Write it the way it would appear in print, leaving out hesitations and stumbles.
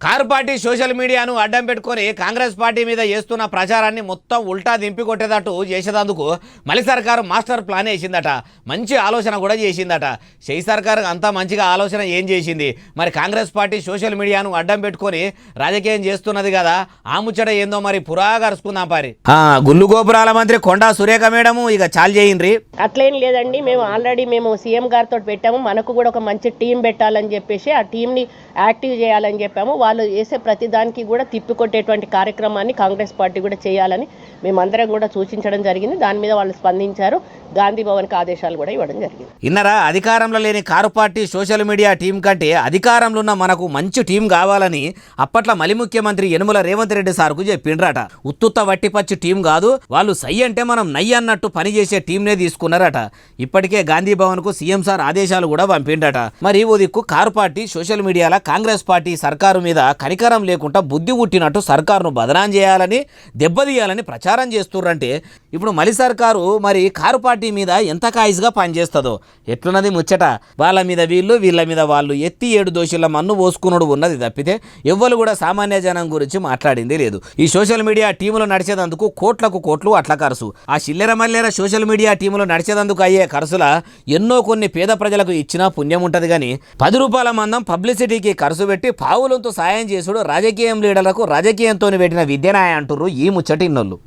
Car party social మీడియాను అడ్డం పెట్టుకొని కాంగ్రెస్ పార్టీ మీద చేస్తున్న ప్రచారాన్ని మొత్తం ఉల్టా దింపి కొట్టేటట్టు చేసేందుకు మలి సర్కారు మాస్టర్ ప్లాన్ వేసిందట. మంచి ఆలోచన కూడా చేసిందట. షెయి సర్కారు అంతా మంచిగా ఆలోచన ఏం చేసింది మరి? కాంగ్రెస్ పార్టీ సోషల్ మీడియాను అడ్డం పెట్టుకొని రాజకీయం చేస్తున్నది కదా, ఆ ముచ్చట ఏందో మరి పురాగా అరుచుకుందాం పారి. గుళ్ళు గోపురాల మంత్రి కొండా సురేఖ మేడము ఇక చాలు చేయండి. అట్లేం లేదండి, మేము ఆల్రెడీ సీఎం గారితో పెట్టాము. మనకు కూడా ఒక మంచి టీం పెట్టాలని చెప్పేసి ఆ టీంని యాక్టివ్ చేయాలని చెప్పాము. వాళ్ళు వేసే ప్రతిదానికి కూడా తిప్పికొట్టేటువంటి కార్యక్రమాన్ని కాంగ్రెస్ పార్టీ కూడా చేయాలని మేమందరం కూడా సూచించడం జరిగింది. దాని మీద వాళ్ళు స్పందించారు. గాంధీ భవన్కి ఆదేశాలు కూడా ఇవ్వడం జరిగింది. ఇన్నరా, అధికారంలో లేని car party social media team కంటే అధికారంలో ఉన్న మనకు మంచి టీం కావాలని అప్పట్లో మలి ముఖ్యమంత్రి యనుమల రేవంత్ రెడ్డి సార్కు చెప్పిండ్రట. ఉత్తుత్త వట్టిపచ్చి టీం కాదు, వాళ్ళు సై అంటే మనం నయ్యి అన్నట్టు పనిచేసే టీంనే తీసుకున్నారట. ఇప్పటికే గాంధీ భవన్కు సీఎం సార్ ఆదేశాలు కూడా పంపిండట. మరి ఓ దిక్కు కారు పార్టీ సోషల్ మీడియాలో కాంగ్రెస్ పార్టీ సర్కారు మీద కనికరం లేకుండా బుద్ధి పుట్టినట్టు సర్కారును బదనాం చేయాలని దెబ్బతీయాలని ప్రచారం చేస్తుర్రంటే ఇప్పుడు మలి సర్కారు మరి కారు పార్టీ మీద ఎంత కాయిస్గా పనిచేస్తుందో ఎట్లున్నది ముచ్చట. వాళ్ళ మీద వీళ్ళు, వీళ్ళ మీద వాళ్ళు ఎత్తి 7 దోషుల మన్ను పోసుకునుడు ఉన్నది తప్పితే ఎవ్వరు కూడా సామాన్య జనం గురించి మాట్లాడింది లేదు. ఈ సోషల్ మీడియా టీములు నడిచేందుకు కోట్లకు కోట్లు అట్లా ఖర్చు. ఆ చిల్లెర మల్లెర సోషల్ మీడియా టీములు నడిచేందుకు అయ్యే ఖర్చుల ఎన్నో కొన్ని పేద ప్రజలకు ఇచ్చినా పుణ్యం ఉంటుంది కానీ 10 రూపాయల మందం పబ్లిసిటీకి ఖర్చు పెట్టి పావులంతో సాయం చేసుడు రాజకీయం లీడర్లకు రాజకీయంతో పెట్టిన విద్యనాయ అంటుర్రు ఈ ముచ్చటి ఇన్నోళ్ళు.